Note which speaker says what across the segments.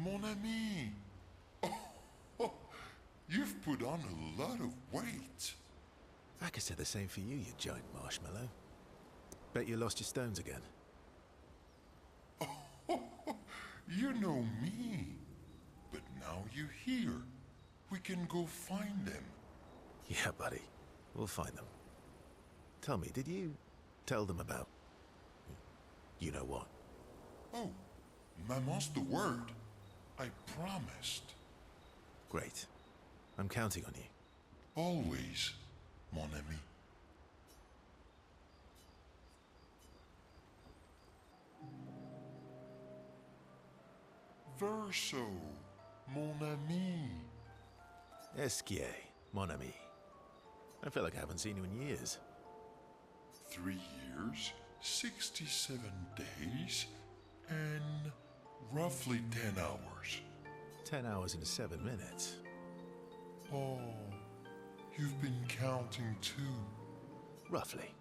Speaker 1: mon ami. Oh, you've put on a lot of weight.
Speaker 2: I could say the same for you, you giant marshmallow. Bet you lost your stones again.
Speaker 1: You know me. But now you're here. We can go find them.
Speaker 2: Yeah, buddy. We'll find them. Tell me, did you tell them about... you know what?
Speaker 1: Oh, Maman's the word. I promised.
Speaker 2: Great. I'm counting on you.
Speaker 1: Always, mon ami. Verso, mon ami.
Speaker 2: Esquier, mon ami. I feel like I haven't seen you in years.
Speaker 1: 3 years, 67 days, and roughly 10 hours.
Speaker 2: 10 hours and 7 minutes.
Speaker 1: Oh, you've been counting too.
Speaker 2: Roughly.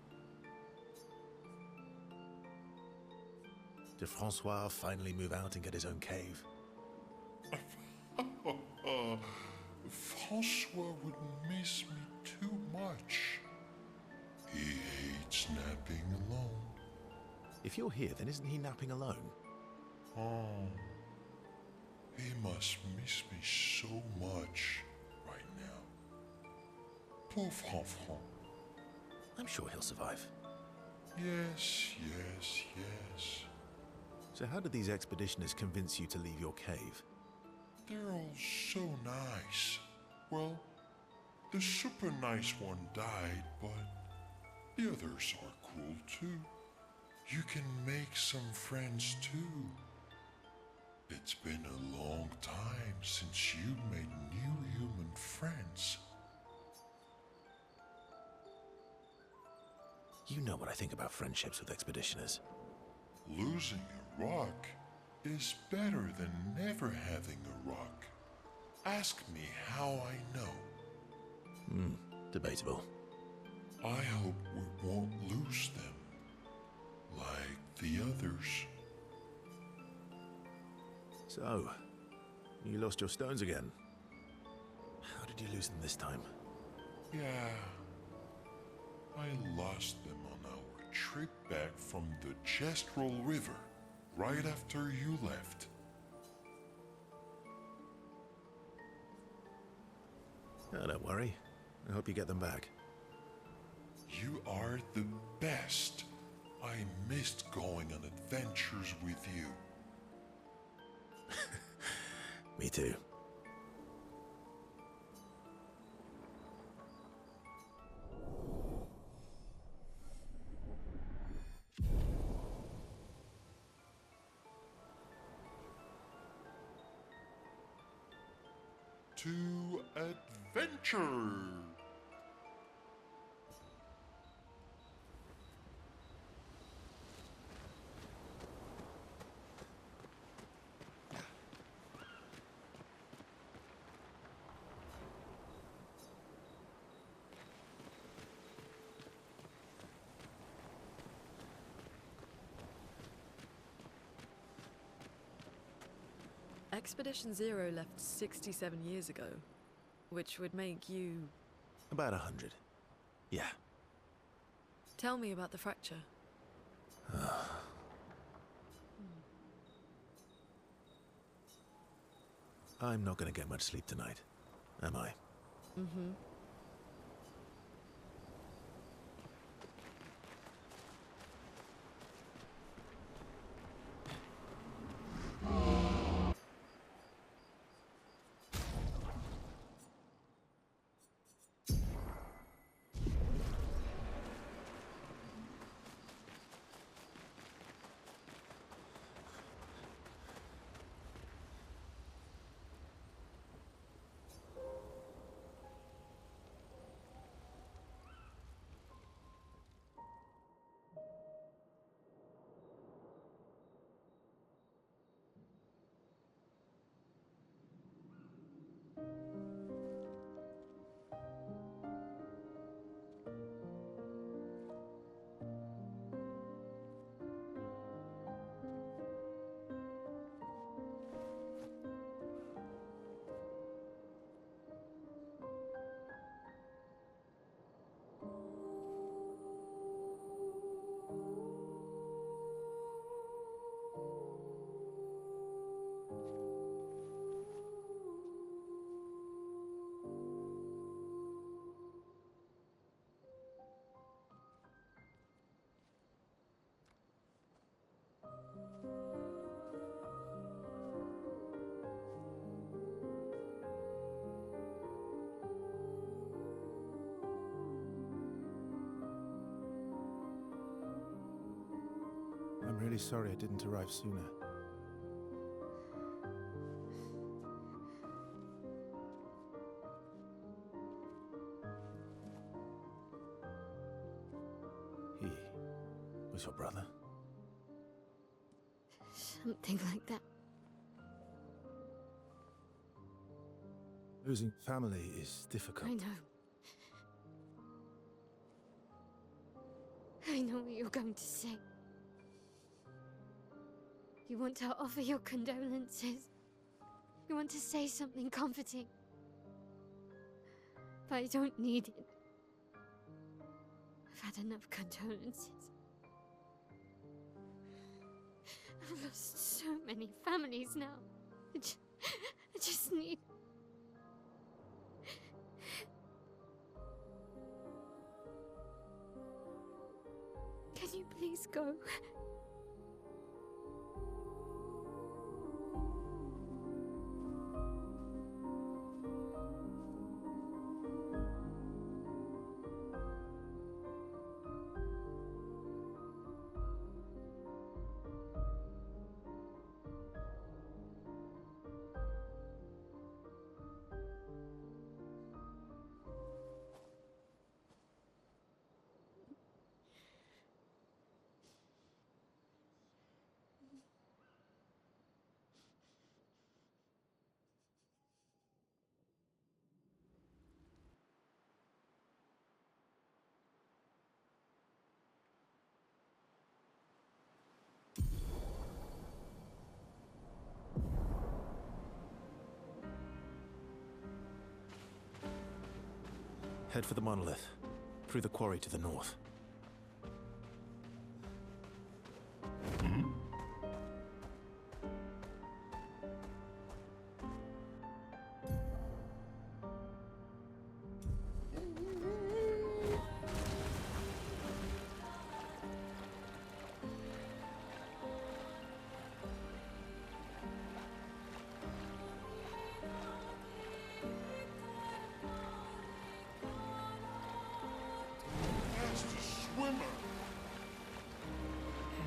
Speaker 2: Did Francois finally move out and get his own cave?
Speaker 1: Francois would miss me too much. He hates napping alone.
Speaker 2: If you're here, then isn't he napping alone?
Speaker 1: Oh, he must miss me so much right now. Poor Franfran.
Speaker 2: I'm sure he'll survive.
Speaker 1: Yes, yes, yes.
Speaker 2: So how did these expeditioners convince you to leave your cave?
Speaker 1: They're all so nice. Well, the super nice one died, but the others are cool too. You can make some friends too. It's been a long time since you made new human friends.
Speaker 2: You know what I think about friendships with expeditioners.
Speaker 1: Losing a rock is better than never having a rock. Ask me how I know.
Speaker 2: Debatable.
Speaker 1: I hope we won't lose them, like the others.
Speaker 2: So, you lost your stones again. How did you lose them this time?
Speaker 1: Yeah, I lost them on our trip back from the Gestrel River, right after you left.
Speaker 2: Oh, don't worry. I hope you get them back.
Speaker 1: You are the best. I missed going on adventures with you.
Speaker 2: Me too.
Speaker 1: To adventure!
Speaker 3: Expedition Zero left 67 years ago, which would make you...
Speaker 2: About 100. Yeah.
Speaker 3: Tell me about the fracture.
Speaker 2: I'm not gonna get much sleep tonight, am I?
Speaker 3: Mm-hmm.
Speaker 2: I'm really sorry I didn't arrive sooner. He was your brother?
Speaker 4: Something like that.
Speaker 2: Losing family is difficult.
Speaker 4: I know. I know what you're going to say. You want to offer your condolences. You want to say something comforting. But I don't need it. I've had enough condolences. I've lost so many families now. I just need... Can you please go?
Speaker 2: Head for the monolith, through the quarry to the north.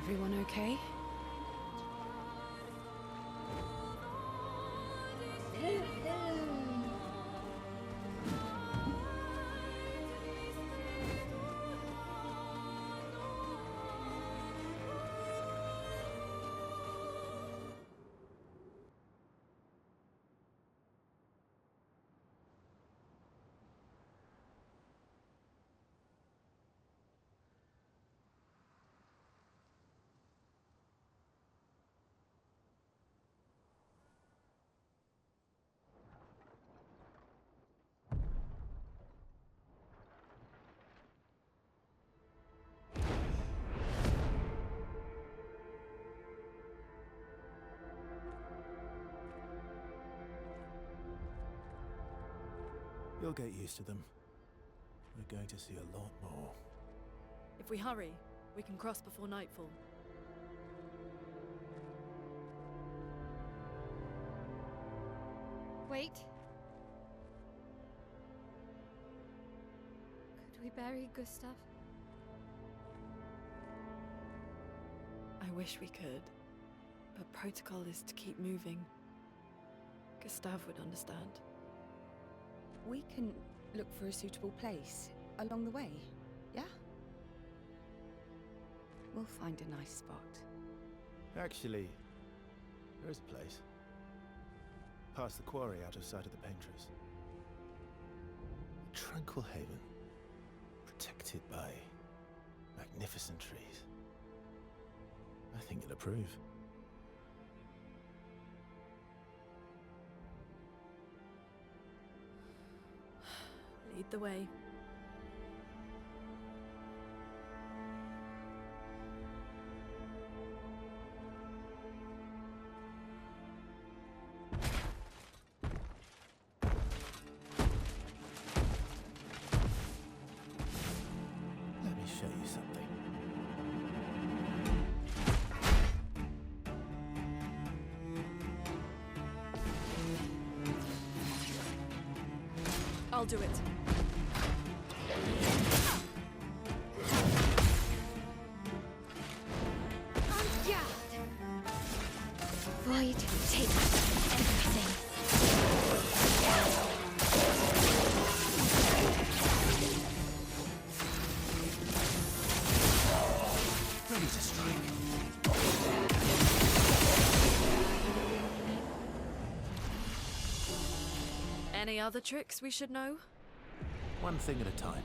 Speaker 3: Everyone okay?
Speaker 2: You'll get used to them. We're going to see a lot more.
Speaker 3: If we hurry, we can cross before nightfall.
Speaker 4: Wait. Could we bury Gustav?
Speaker 3: I wish we could, but protocol is to keep moving. Gustav would understand.
Speaker 5: We can look for a suitable place along the way, yeah? We'll find a nice spot.
Speaker 2: Actually, there is a place. Past the quarry, out of sight of the painters. A tranquil haven, protected by magnificent trees. I think you'll approve.
Speaker 3: Lead the way.
Speaker 2: Let me show you something.
Speaker 3: I'll do it. Any other tricks we should know?
Speaker 2: One thing at a time.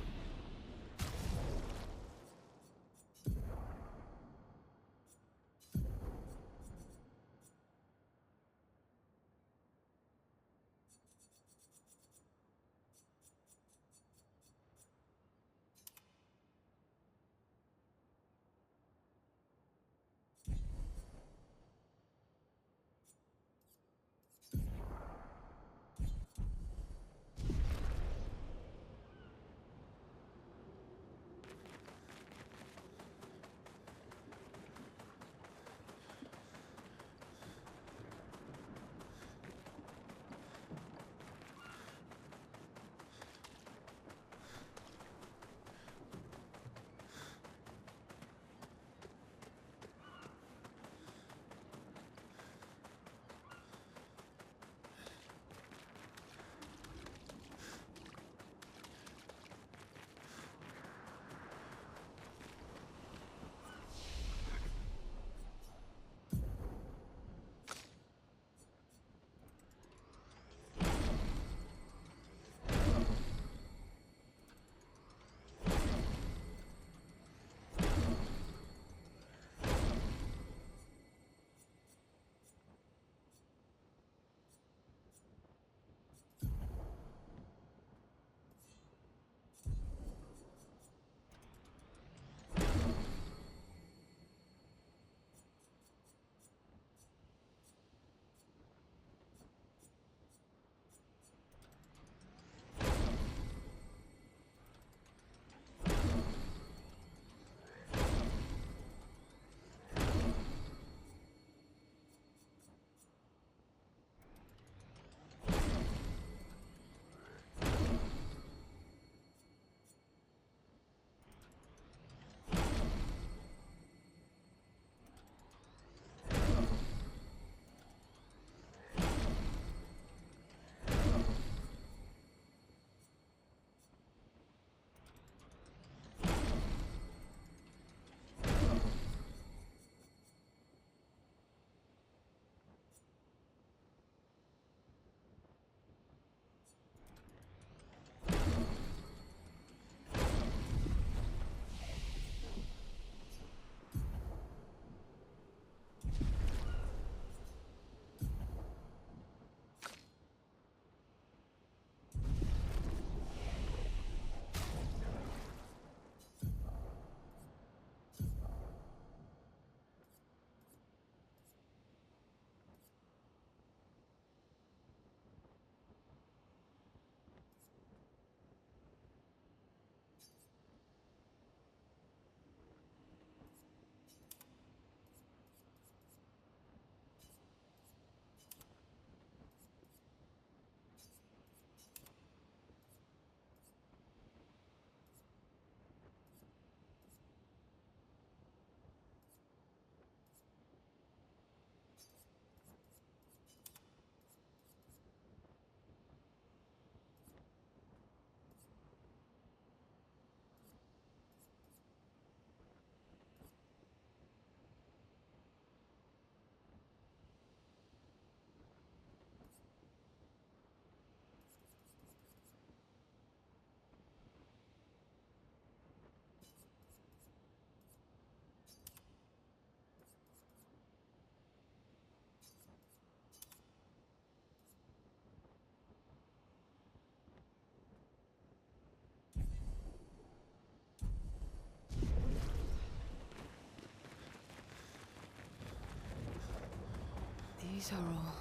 Speaker 5: These are all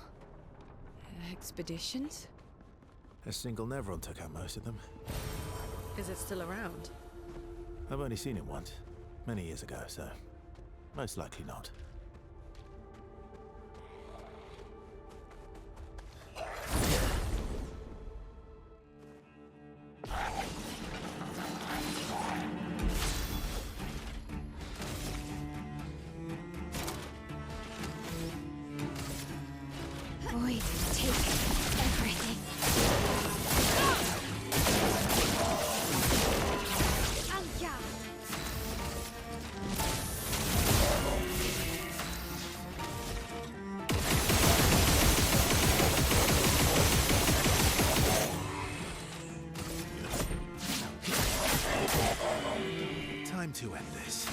Speaker 5: expeditions?
Speaker 2: A single Nevron took out most of them.
Speaker 3: Is it still around?
Speaker 2: I've only seen it once, many years ago, so most likely not.
Speaker 4: Void, take everything. Anja!
Speaker 2: time to end this.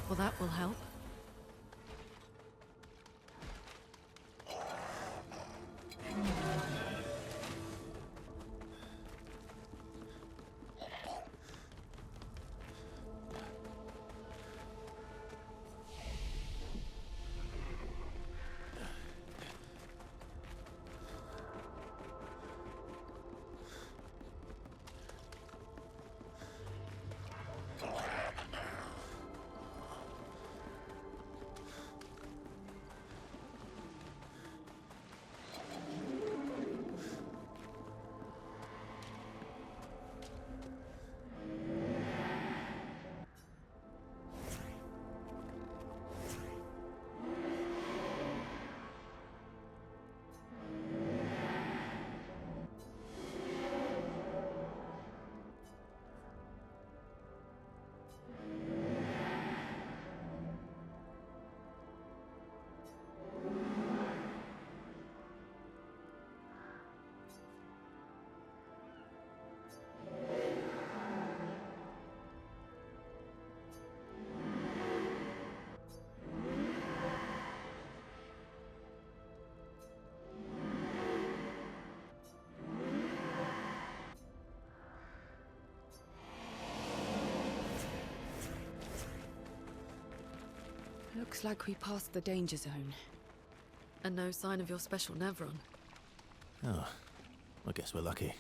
Speaker 3: Well, that will help.
Speaker 5: Looks like we passed the danger zone.
Speaker 3: And no sign of your special Nevron.
Speaker 2: Oh, I guess we're lucky.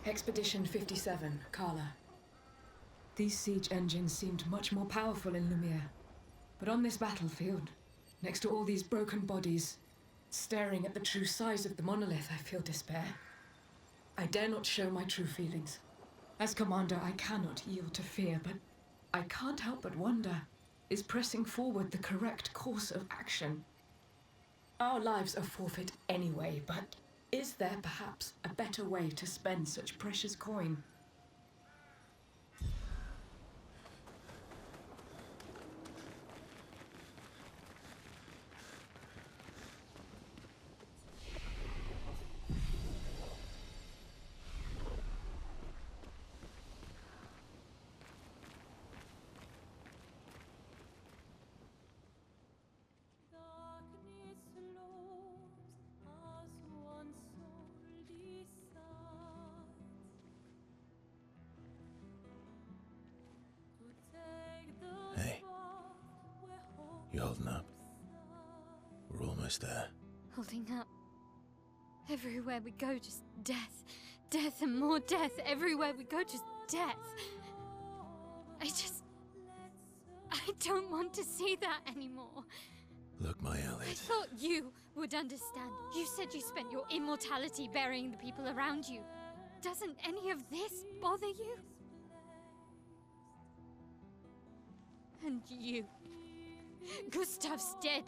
Speaker 6: Expedition 57, Carla. These siege engines seemed much more powerful in Lumiere. But on this battlefield, next to all these broken bodies, staring at the true size of the monolith, I feel despair. I dare not show my true feelings. As commander, I cannot yield to fear, but I can't help but wonder, is pressing forward the correct course of action? Our lives are forfeit anyway, but is there perhaps a better way to spend such precious coin?
Speaker 2: Hey, you holding up? We're almost there.
Speaker 4: Holding up. Everywhere we go, just death. Death and more death. Everywhere we go, just death. I don't want to see that anymore.
Speaker 2: Look, my
Speaker 4: I
Speaker 2: Elliot.
Speaker 4: thought you would understand. You said you spent your immortality burying the people around you. Doesn't any of this bother you? And you. Gustav's dead.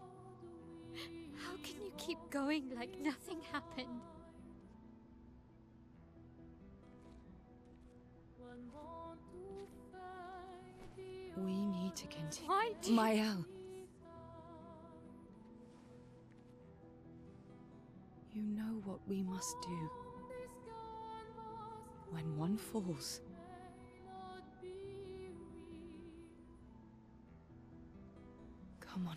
Speaker 4: How can you keep going like nothing happened?
Speaker 5: We need to continue.
Speaker 4: Why do you...
Speaker 5: Mael. You know what we must do. When one falls, come on.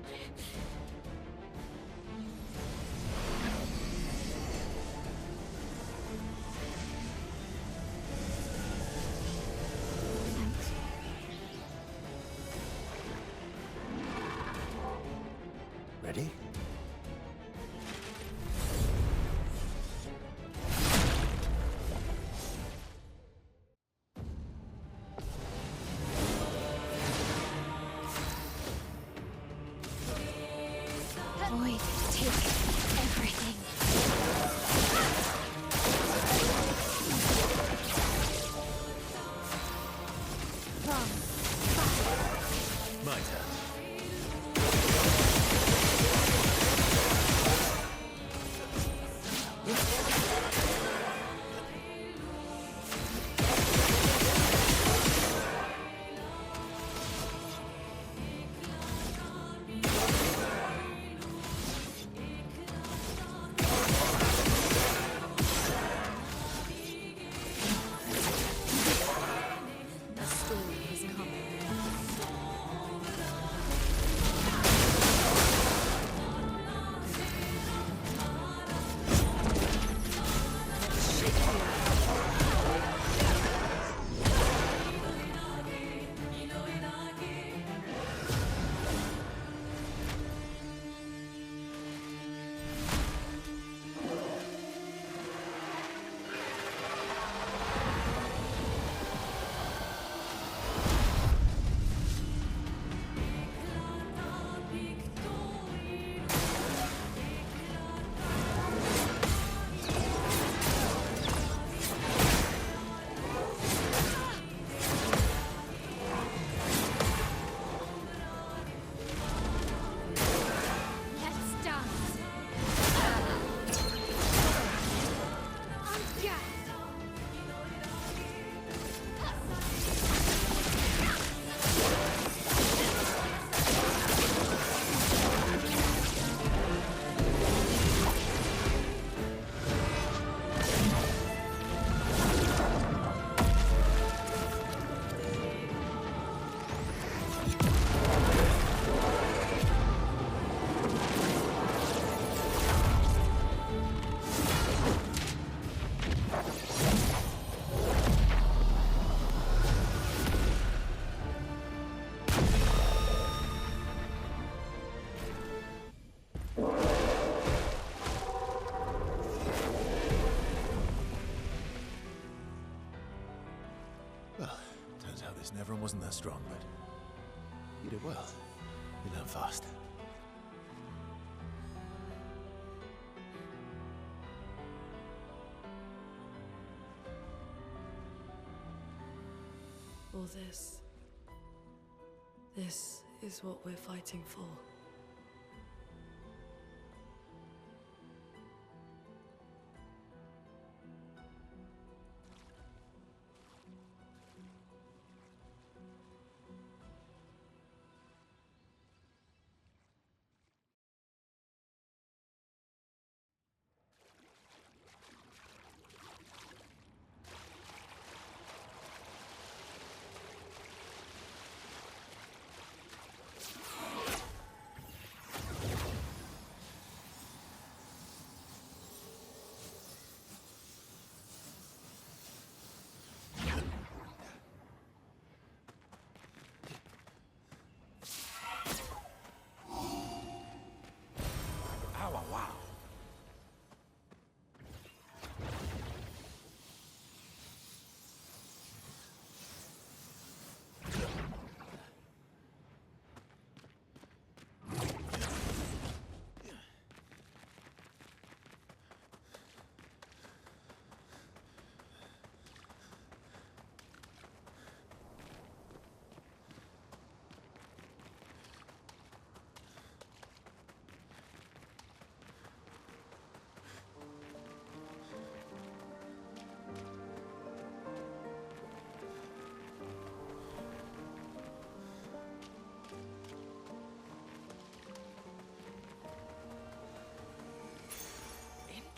Speaker 4: Thanks.
Speaker 2: Ready?
Speaker 4: Void, take everything. Wrong.
Speaker 2: My turn.
Speaker 3: The story has come.
Speaker 4: Let's dance. Yeah.
Speaker 2: Well, turns out this Neveron wasn't that strong, but you did well. You learn fast.
Speaker 3: All this. This is what we're fighting for.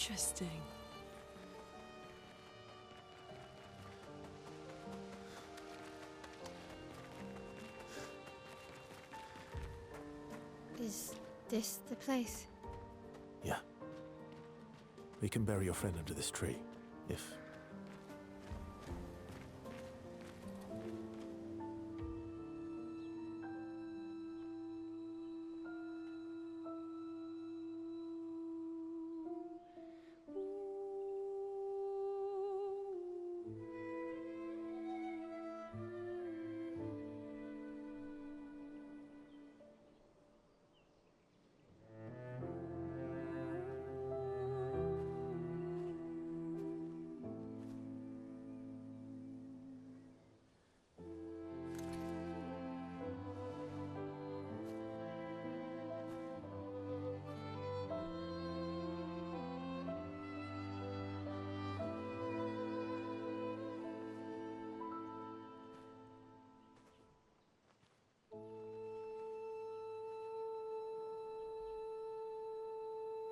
Speaker 3: Interesting.
Speaker 4: Is this the place?
Speaker 2: Yeah. We can bury your friend under this tree, if...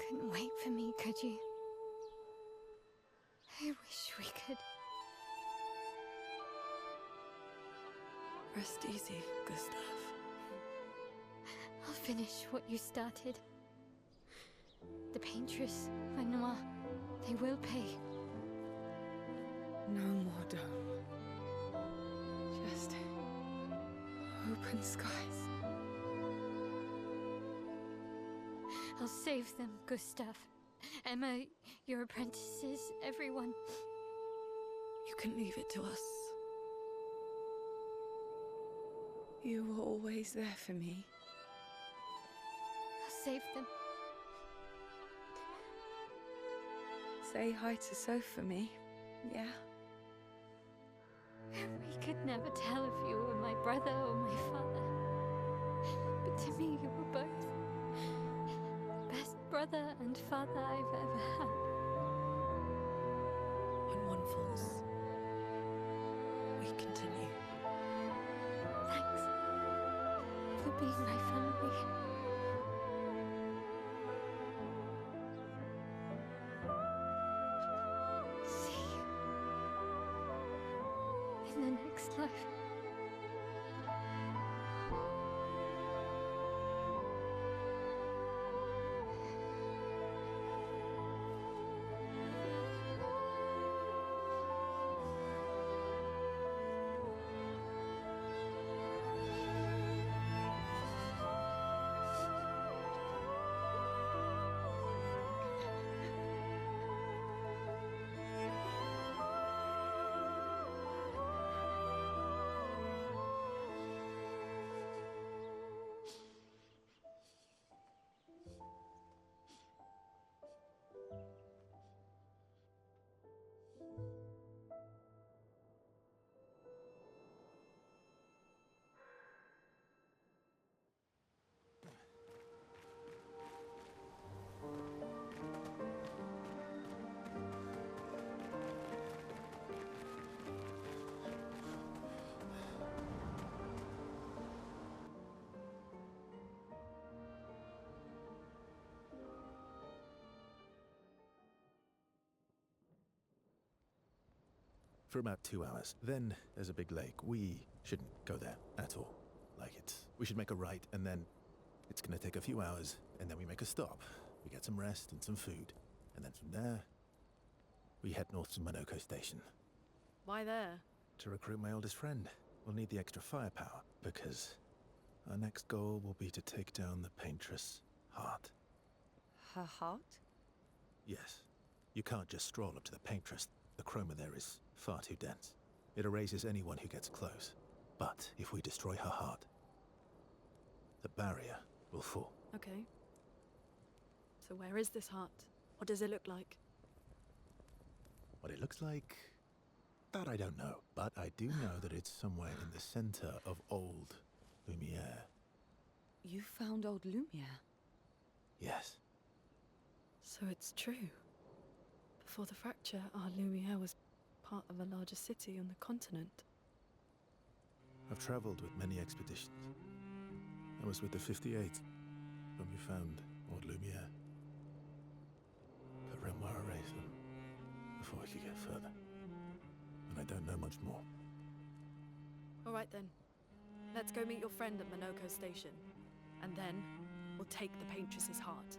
Speaker 4: Couldn't wait for me, could you? I wish we could.
Speaker 3: Rest easy, Gustav.
Speaker 4: I'll finish what you started. The Paintress, Renoir, they will pay.
Speaker 5: No more dome. Just open skies.
Speaker 4: I'll save them, Gustav. Emma, your apprentices, everyone.
Speaker 3: You can leave it to us.
Speaker 5: You were always there for me.
Speaker 4: I'll save them.
Speaker 5: Say hi to Soph for me, yeah?
Speaker 4: We could never tell if you were my brother or my father. But to me, you were both. Best brother and father I've ever had.
Speaker 3: When one falls, we continue.
Speaker 4: Thanks for being my family. See you in the next life.
Speaker 2: For about 2 hours. Then there's a big lake. We shouldn't go there at all. We should make a right, and then it's gonna take a few hours, and then we make a stop. We get some rest and some food. And then from there, we head north to Monoko Station.
Speaker 3: Why there?
Speaker 2: To recruit my oldest friend. We'll need the extra firepower, because our next goal will be to take down the Paintress Heart.
Speaker 5: Her heart?
Speaker 2: Yes. You can't just stroll up to the Paintress. The chroma there is far too dense. It erases anyone who gets close. But if we destroy her heart, the barrier will fall.
Speaker 3: Okay. So where is this heart? What does it look like?
Speaker 2: What it looks like, that I don't know. But I do know that it's somewhere in the center of old Lumiere.
Speaker 5: You found old Lumiere?
Speaker 2: Yes.
Speaker 3: So it's true. Before the fracture, our Lumiere was part of a larger city on the continent.
Speaker 2: I've traveled with many expeditions. I was with the 58th when we found old Lumiere. But Renoir erased them before we could get further. And I don't know much more.
Speaker 3: All right then. Let's go meet your friend at Monoko Station. And then, we'll take the Paintress's heart.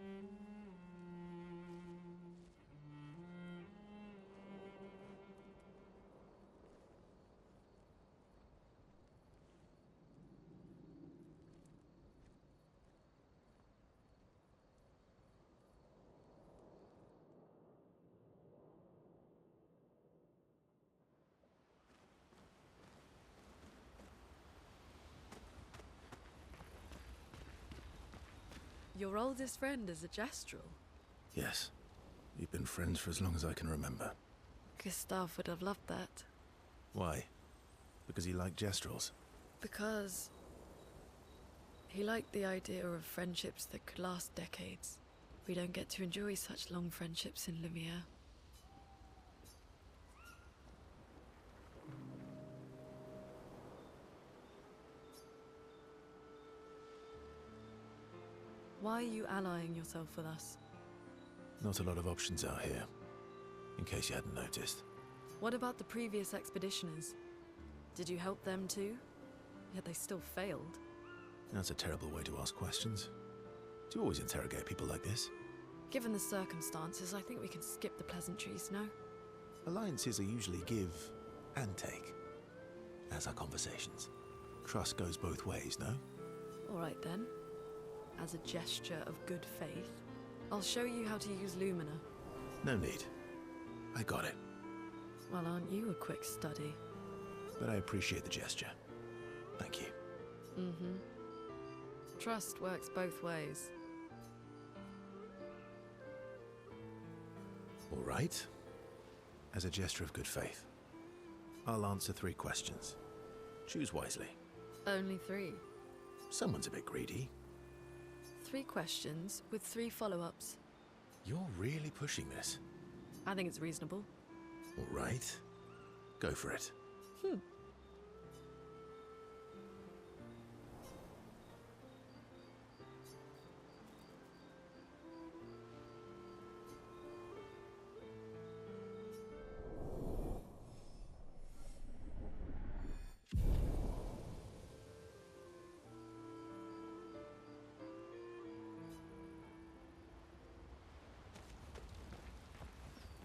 Speaker 3: Your oldest friend is a Gestrel.
Speaker 2: Yes. We've been friends for as long as I can remember.
Speaker 3: Gustav would have loved that.
Speaker 2: Why? Because he liked Gestrels?
Speaker 3: Because he liked the idea of friendships that could last decades. We don't get to enjoy such long friendships in Lumiere. Why are you allying yourself with us?
Speaker 2: Not a lot of options out here, in case you hadn't noticed.
Speaker 3: What about the previous expeditioners? Did you help them too? Yet they still failed.
Speaker 2: That's a terrible way to ask questions. Do you always interrogate people like this?
Speaker 3: Given the circumstances, I think we can skip the pleasantries, no?
Speaker 2: Alliances are usually give and take, as are conversations. Trust goes both ways, no?
Speaker 3: All right then. As a gesture of good faith, I'll show you how to use Lumina.
Speaker 2: No need. I got it.
Speaker 3: Well, aren't you a quick study?
Speaker 2: But I appreciate the gesture. Thank you.
Speaker 3: Mm-hmm. Trust works both ways.
Speaker 2: All right. As a gesture of good faith, I'll answer 3 questions. Choose wisely.
Speaker 3: Only 3.
Speaker 2: Someone's a bit greedy.
Speaker 3: 3 questions with 3 follow-ups.
Speaker 2: You're really pushing this.
Speaker 3: I think it's reasonable.
Speaker 2: All right. Go for it.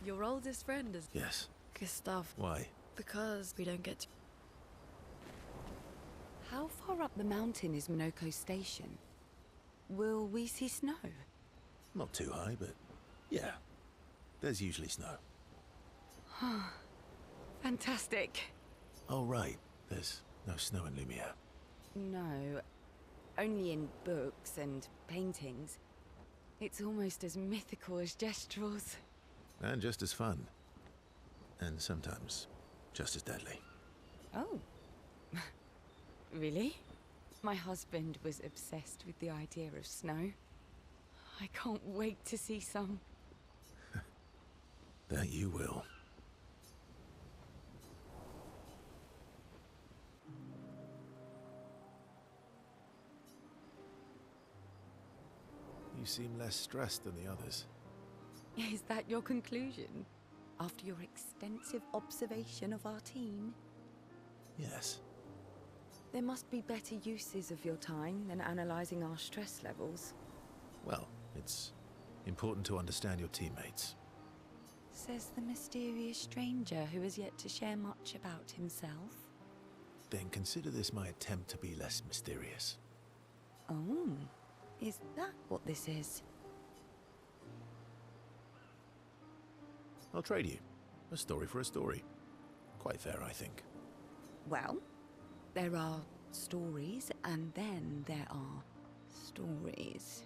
Speaker 3: Your oldest friend is
Speaker 2: Yes.
Speaker 3: Gustav.
Speaker 2: Why?
Speaker 3: Because we don't get to...
Speaker 5: How far up the mountain is Minoko Station? Will we see snow?
Speaker 2: Not too high, but yeah. There's usually snow.
Speaker 5: Fantastic.
Speaker 2: Oh, right. There's no snow in Lumiere.
Speaker 5: No, only in books and paintings. It's almost as mythical as Gestrels.
Speaker 2: And just as fun. And sometimes just as deadly.
Speaker 5: Oh. Really? My husband was obsessed with the idea of snow. I can't wait to see some.
Speaker 2: That you will. You seem less stressed than the others.
Speaker 5: Is that your conclusion? After your extensive observation of our team?
Speaker 2: Yes.
Speaker 5: There must be better uses of your time than analysing our stress levels.
Speaker 2: Well, it's important to understand your teammates.
Speaker 5: Says the mysterious stranger who has yet to share much about himself.
Speaker 2: Then consider this my attempt to be less mysterious.
Speaker 5: Oh, is that what this is?
Speaker 2: I'll trade you. A story for a story. Quite fair, I think.
Speaker 5: Well, there are stories, and then there are stories.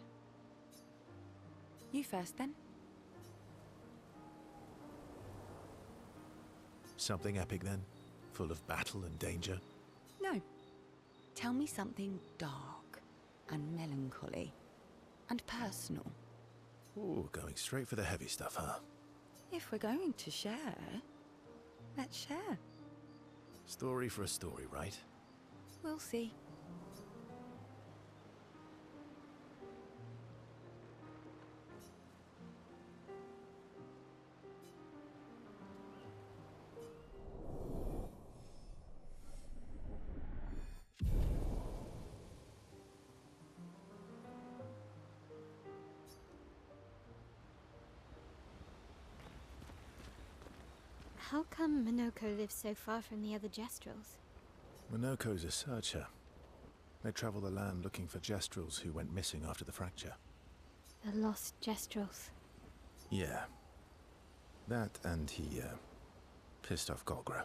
Speaker 5: You first, then.
Speaker 2: Something epic, then? Full of battle and danger?
Speaker 5: No. Tell me something dark and melancholy and personal.
Speaker 2: Ooh, going straight for the heavy stuff, huh?
Speaker 5: If we're going to share, let's share.
Speaker 2: Story for a story, right?
Speaker 5: We'll see.
Speaker 4: How come Minoko lives so far from the other Jestrels?
Speaker 2: Minoko's a searcher. They travel the land looking for Jestrels who went missing after the fracture.
Speaker 4: The lost Jestrels.
Speaker 2: Yeah. That and he, pissed off Golgra.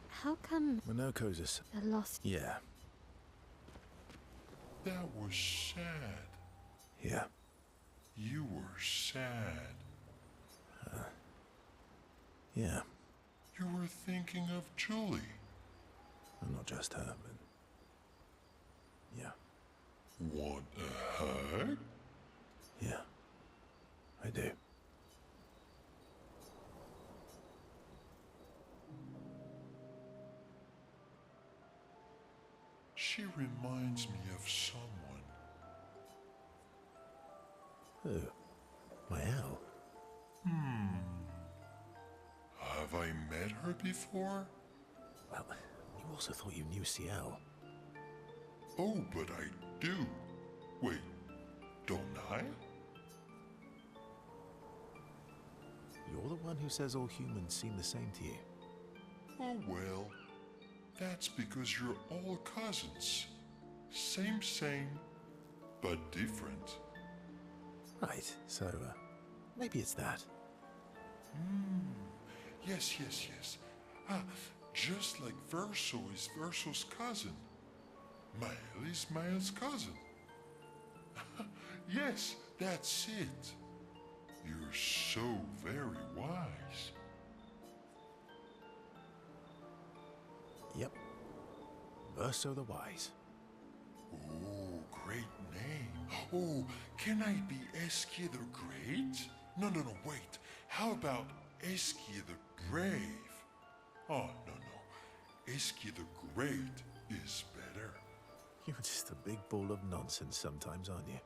Speaker 4: How come
Speaker 2: Minoko's
Speaker 4: the lost...
Speaker 2: Yeah.
Speaker 1: That was sad.
Speaker 2: Yeah.
Speaker 1: You were sad.
Speaker 2: Yeah.
Speaker 1: You were thinking of Julie.
Speaker 2: Well, not just her, but... Yeah.
Speaker 1: Want a hug?
Speaker 2: Yeah. I do.
Speaker 1: She reminds me of someone.
Speaker 2: Who? Mael?
Speaker 1: Have I met her before?
Speaker 2: Well, you also thought you knew Ciel.
Speaker 1: Oh, but I do. Wait, don't I?
Speaker 2: You're the one who says all humans seem the same to you.
Speaker 1: Oh, well, that's because you're all cousins. Same, but different.
Speaker 2: Right, so, maybe it's that.
Speaker 1: Yes. Ah, just like Verso is Verso's cousin. Mael is Mael's cousin. Yes, that's it. You're so very wise.
Speaker 2: Yep. Verso the Wise.
Speaker 1: Oh, great name. Oh, can I be Eskia the Great? No, wait. How about Eskia the Brave? Oh, no. Eskia the Great is better.
Speaker 2: You're just a big ball of nonsense sometimes, aren't you?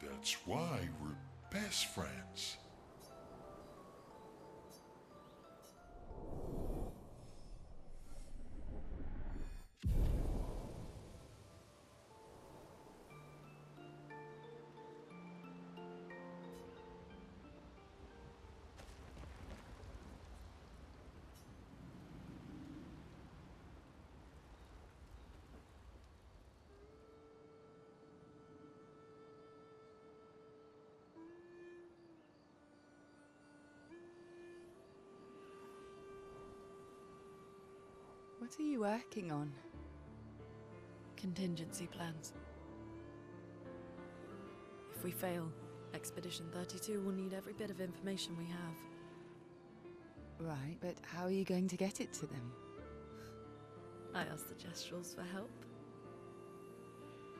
Speaker 1: That's why we're best friends.
Speaker 5: What are you working on?
Speaker 3: Contingency plans. If we fail, Expedition 32 will need every bit of information we have.
Speaker 5: Right, but how are you going to get it to them?
Speaker 3: I asked the Jestrels for help.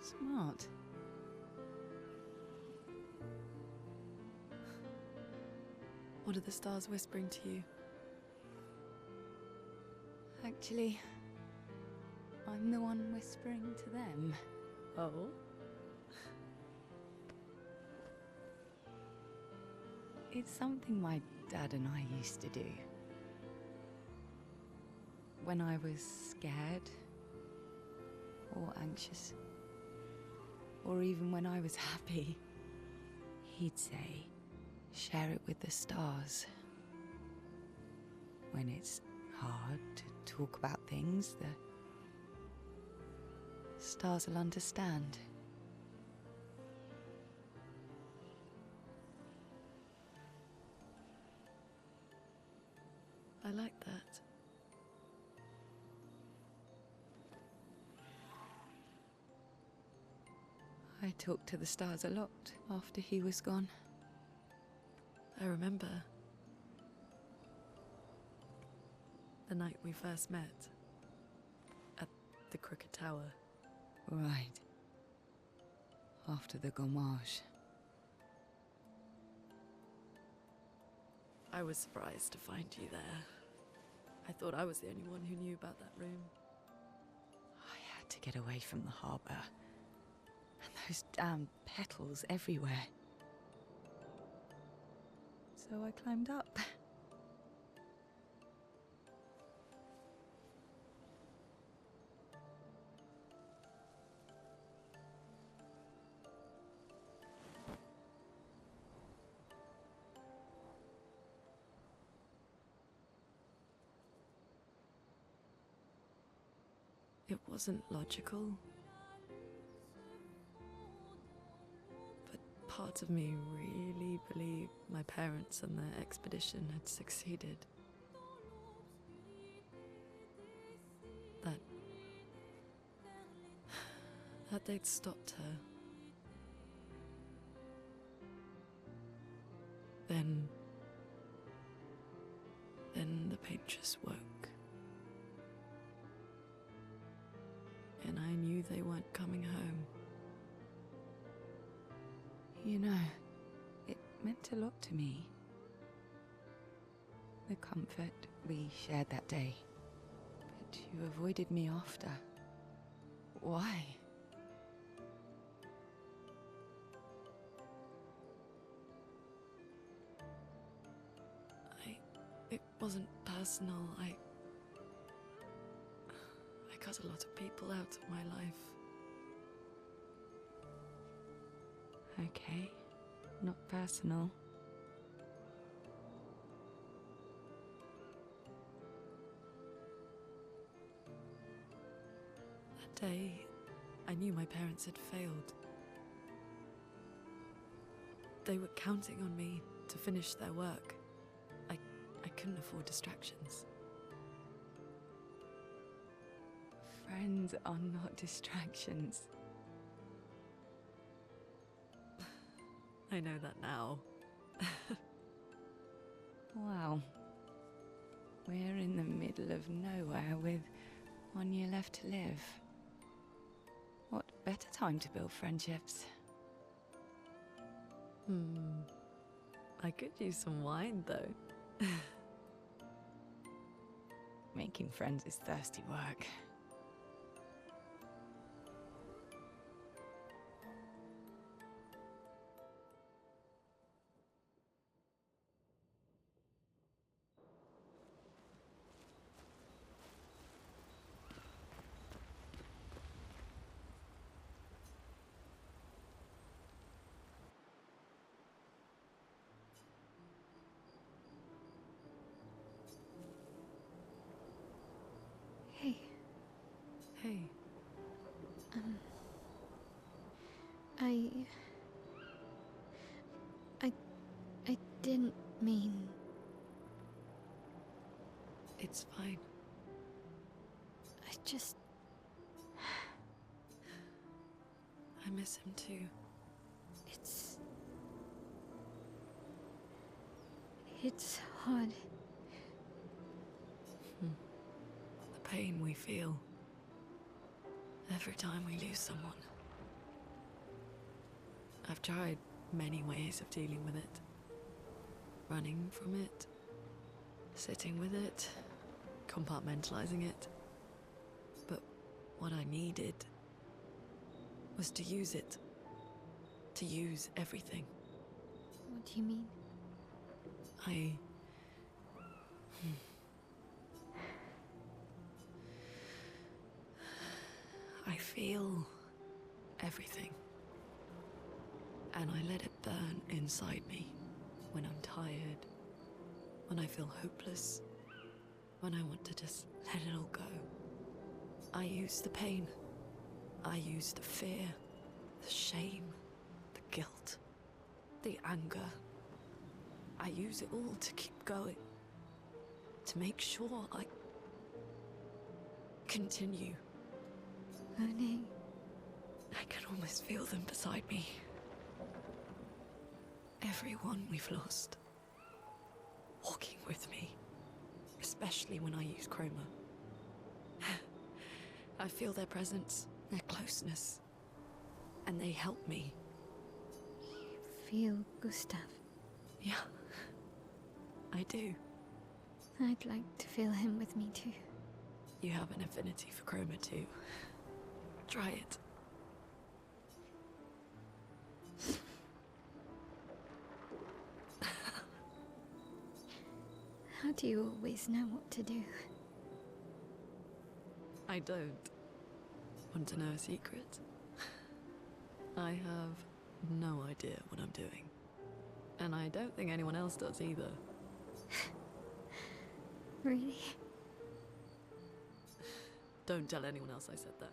Speaker 5: Smart.
Speaker 3: What are the stars whispering to you?
Speaker 5: Actually, I'm the one whispering to them.
Speaker 3: Oh?
Speaker 5: It's something my dad and I used to do. When I was scared, or anxious, or even when I was happy, he'd say, share it with the stars. When it's hard to talk about things, the stars will understand.
Speaker 3: I like that.
Speaker 5: I talked to the stars a lot after he was gone.
Speaker 3: I remember. The night we first met. At the Crooked Tower.
Speaker 5: Right. After the Gommage.
Speaker 3: I was surprised to find you there. I thought I was the only one who knew about that room.
Speaker 5: I had to get away from the harbour. And those damn petals everywhere. So I climbed up.
Speaker 3: It wasn't logical. But parts of me really believed my parents and their expedition had succeeded. That they'd stopped her. Then the paint just woke. And I knew they weren't coming home.
Speaker 5: You know, it meant a lot to me. The comfort we shared that day. But you avoided me after. Why?
Speaker 3: It wasn't personal. I cut a lot of people out of my life.
Speaker 5: Okay, not personal.
Speaker 3: That day, I knew my parents had failed. They were counting on me to finish their work. I couldn't afford distractions.
Speaker 5: Friends are not distractions.
Speaker 3: I know that now.
Speaker 5: Wow. We're in the middle of nowhere with 1 year left to live. What better time to build friendships?
Speaker 3: I could use some wine, though.
Speaker 5: Making friends is thirsty work.
Speaker 4: Hey,
Speaker 3: Hey,
Speaker 4: I didn't mean.
Speaker 3: it's fine.
Speaker 4: I just.
Speaker 3: I miss him too.
Speaker 4: It's hard.
Speaker 3: The pain we feel every time we lose someone. I've tried many ways of dealing with it. Running from it, sitting with it, compartmentalizing it. But what I needed was to use it. To use everything.
Speaker 4: What do you mean?
Speaker 3: I feel everything. And I let it burn inside me when I'm tired, when I feel hopeless, when I want to just let it all go. I use the pain. I use the fear, the shame, the guilt, the anger. I use it all to keep going, to make sure I continue.
Speaker 4: Monet.
Speaker 3: I can almost feel them beside me. Everyone we've lost. Walking with me. Especially when I use chroma. I feel their presence, their closeness. And they help me.
Speaker 4: Feel Gustav.
Speaker 3: Yeah. I do.
Speaker 4: I'd like to feel him with me too.
Speaker 3: You have an affinity for chroma too. Try it.
Speaker 4: How do you always know what to do?
Speaker 3: I don't. Want to know a secret? I have no idea what I'm doing. And I don't think anyone else does either.
Speaker 4: Really?
Speaker 3: Don't tell anyone else I said that.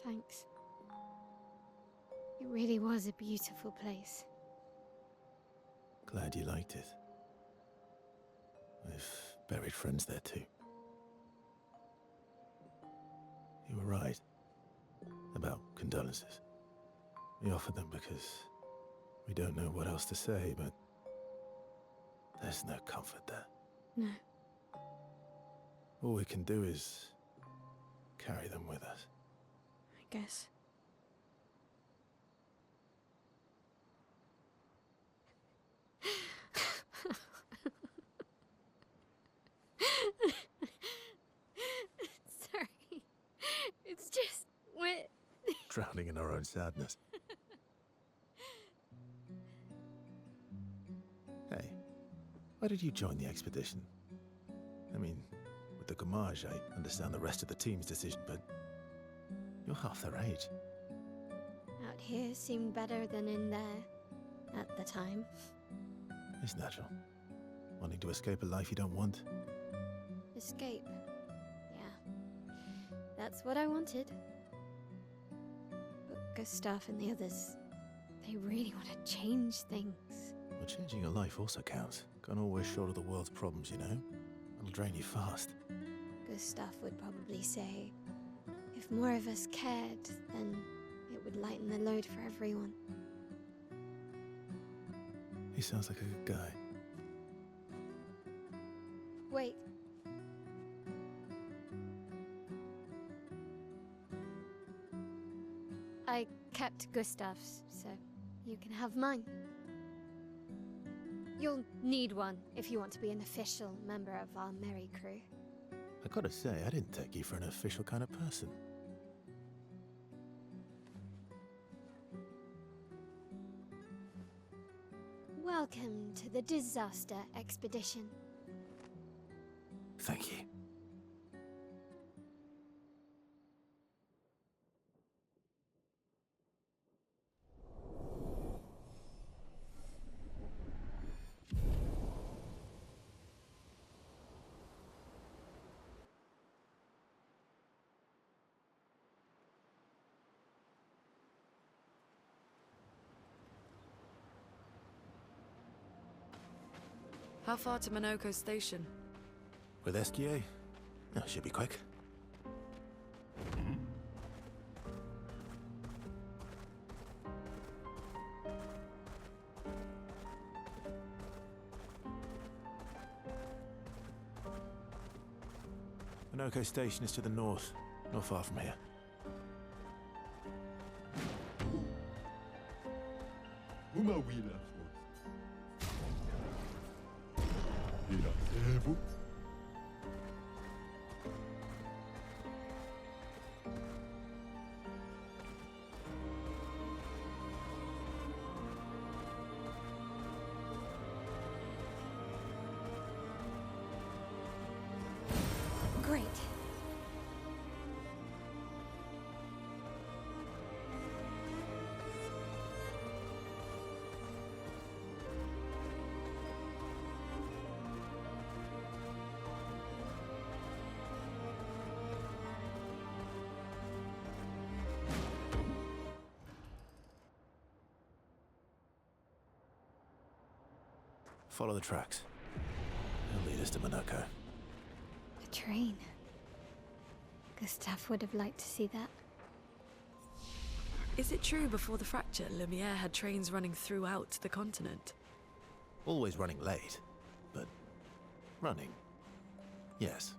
Speaker 4: Thanks. It really was a beautiful place.
Speaker 2: Glad you liked it. I've buried friends there too. You were right about condolences. We offered them because we don't know what else to say, but there's no comfort there.
Speaker 4: No.
Speaker 2: All we can do is carry them with us.
Speaker 4: I guess. Sorry. It's just wet.
Speaker 2: Drowning in our own sadness. Hey, why did you join the expedition? I mean, with the Gamage, I understand the rest of the team's decision, but you're half their age.
Speaker 4: Out here seemed better than in there at the time.
Speaker 2: It's natural. Wanting to escape a life you don't want.
Speaker 4: Escape. Yeah. That's what I wanted. But Gustav and the others, they really want to change things.
Speaker 2: But changing your life also counts. Can't always shoulder the world's problems, you know? It'll drain you fast.
Speaker 4: Gustav would probably say, if more of us cared, then it would lighten the load for everyone.
Speaker 2: He sounds like a good guy.
Speaker 4: Wait. I kept Gustav's, so you can have mine. You'll need one if you want to be an official member of our merry crew.
Speaker 2: I gotta say, I didn't take you for an official kind of person.
Speaker 4: Welcome to the disaster expedition.
Speaker 2: Thank you.
Speaker 3: How far to Minoko Station?
Speaker 2: With SGA? No, should be quick. Minoko Station is to the north, not far from here.
Speaker 1: Uma wila for.
Speaker 4: Great.
Speaker 2: Follow the tracks. They'll lead us to Minoko.
Speaker 4: A train. Gustav would have liked to see that.
Speaker 3: Is it true before the fracture, Lumiere had trains running throughout the continent?
Speaker 2: Always running late, but running. Yes.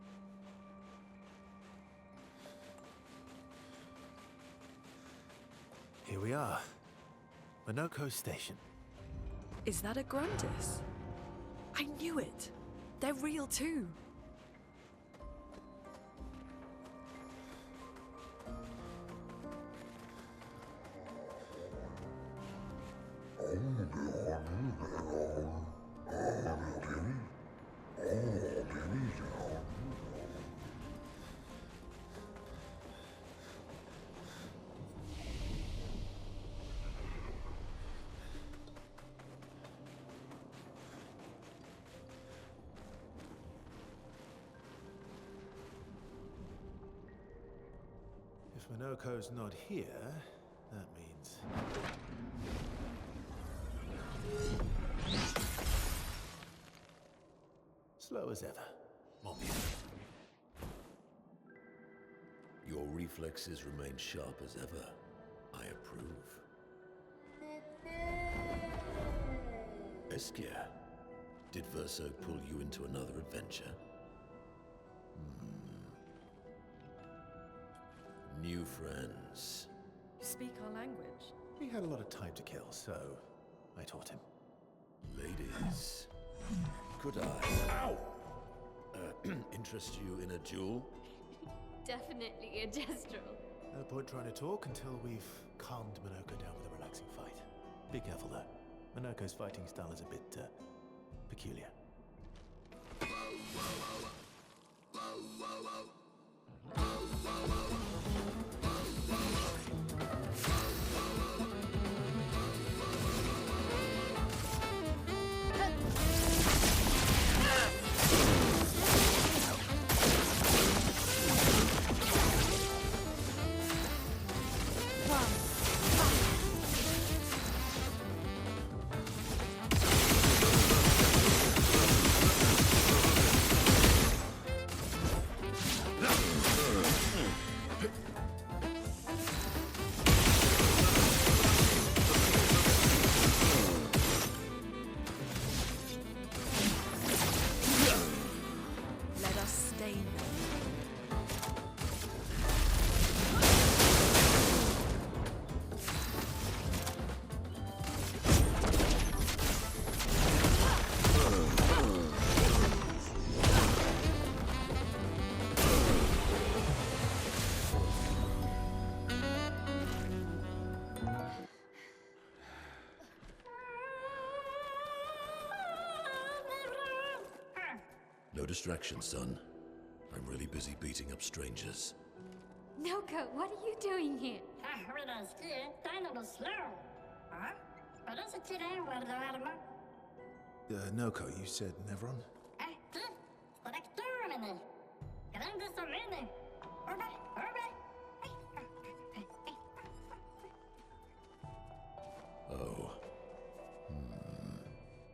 Speaker 2: Here we are. Minoko Station.
Speaker 3: Is that a Grundis? I knew it! They're real too!
Speaker 2: If Minoko's not here, that means... slow as ever. More beautiful.
Speaker 7: Your reflexes remain sharp as ever. I approve. Eskia, did Verso pull you into another adventure? New friends.
Speaker 3: You speak our language?
Speaker 2: He had a lot of time to kill, so I taught him.
Speaker 7: Ladies, could I interest you in a duel?
Speaker 4: Definitely a Destral.
Speaker 2: No point trying to talk until we've calmed Minoko down with a relaxing fight. Be careful though. Minoko's fighting style is a bit, peculiar.
Speaker 3: Let us stain them.
Speaker 7: No distraction, son. I'm really busy beating up strangers.
Speaker 4: Noko, what are you doing here?
Speaker 2: Noko, you said Nevron?
Speaker 7: Oh.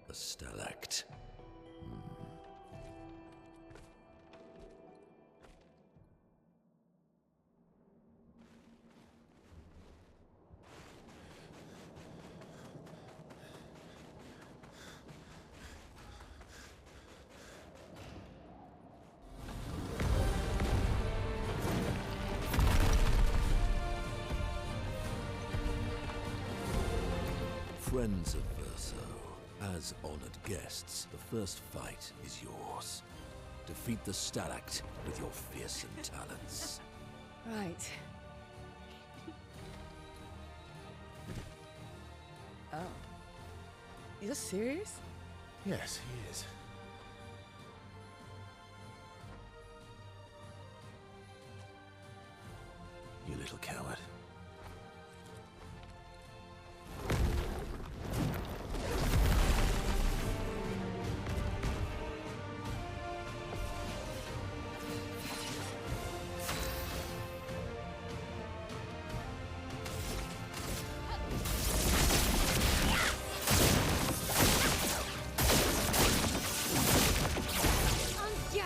Speaker 7: A stalact. Friends of Verso, as honored guests, the first fight is yours. Defeat the Stalact with your fearsome talents.
Speaker 5: Right. Oh. You're serious?
Speaker 2: Yes, he is. You little coward.
Speaker 4: Yeah.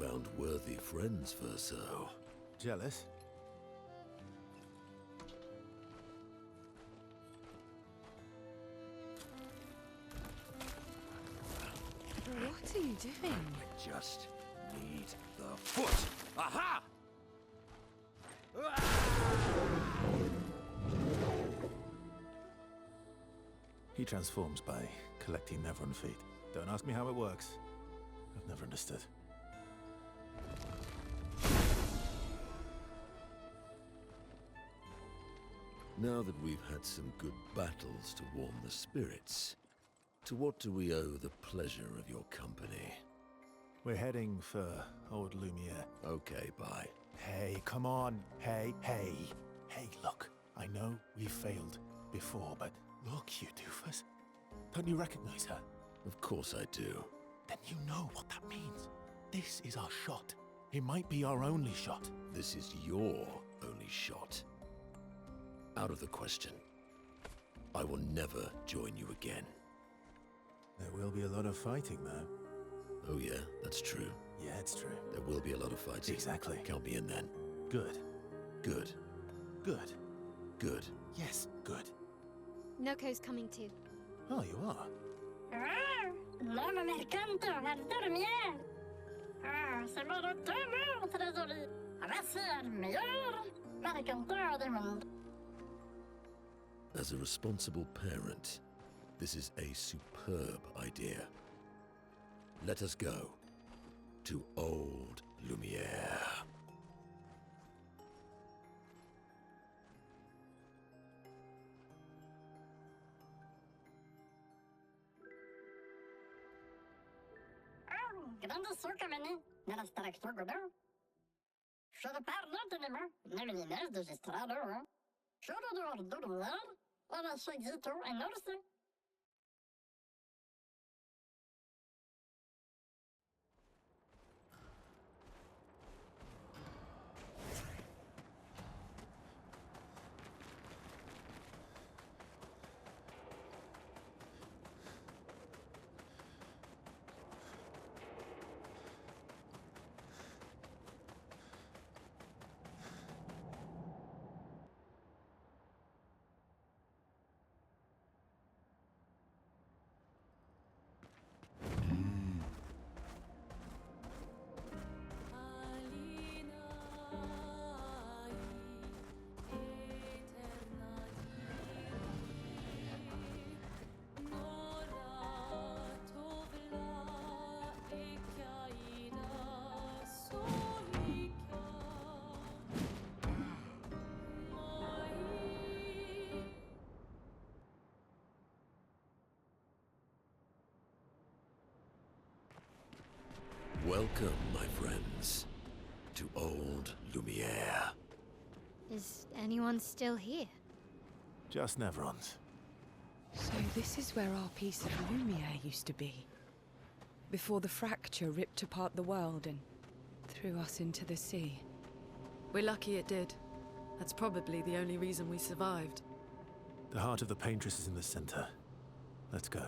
Speaker 7: found worthy friends, Verso.
Speaker 2: Jealous?
Speaker 5: What are you doing?
Speaker 7: I just need the foot. Aha!
Speaker 2: He transforms by collecting Nevron feet. Don't ask me how it works. I've never understood.
Speaker 7: Now that we've had some good battles to warm the spirits, to what do we owe the pleasure of your company?
Speaker 2: We're heading for Old Lumiere.
Speaker 7: Okay, bye.
Speaker 2: Hey, come on. Hey. Hey, look. I know we've failed before, but look, you doofus. Don't you recognize her?
Speaker 7: Of course I do.
Speaker 2: Then you know what that means. This is our shot. It might be our only shot.
Speaker 7: This is your only shot. Out of the question. I will never join you again.
Speaker 2: There will be a lot of fighting, though.
Speaker 7: Oh yeah, that's true.
Speaker 2: Yeah, it's true.
Speaker 7: There will be a lot of fighting.
Speaker 2: Exactly.
Speaker 7: Count me in then.
Speaker 2: Good.
Speaker 7: Good.
Speaker 2: Good.
Speaker 7: Good.
Speaker 2: Yes, good.
Speaker 4: Noko's coming too.
Speaker 2: Oh, you are?
Speaker 8: No me mercanto, Lumière. C'est mon retour, trésorier. Voici le meilleur mercanteur du monde.
Speaker 7: As a responsible parent, this is a superb idea. Let us go to Old Lumiere.
Speaker 8: Grande sucamene, nella structura. Should parlo anymore, never de gestrado. Should do Lumière, ora seguito en orse.
Speaker 7: Welcome, my friends, to Old Lumiere.
Speaker 4: Is anyone still here?
Speaker 2: Just Nevrons.
Speaker 5: So this is where our piece of Lumiere used to be. Before the fracture ripped apart the world and threw us into the sea.
Speaker 3: We're lucky it did. That's probably the only reason we survived.
Speaker 2: The heart of the Paintress is in the center. Let's go.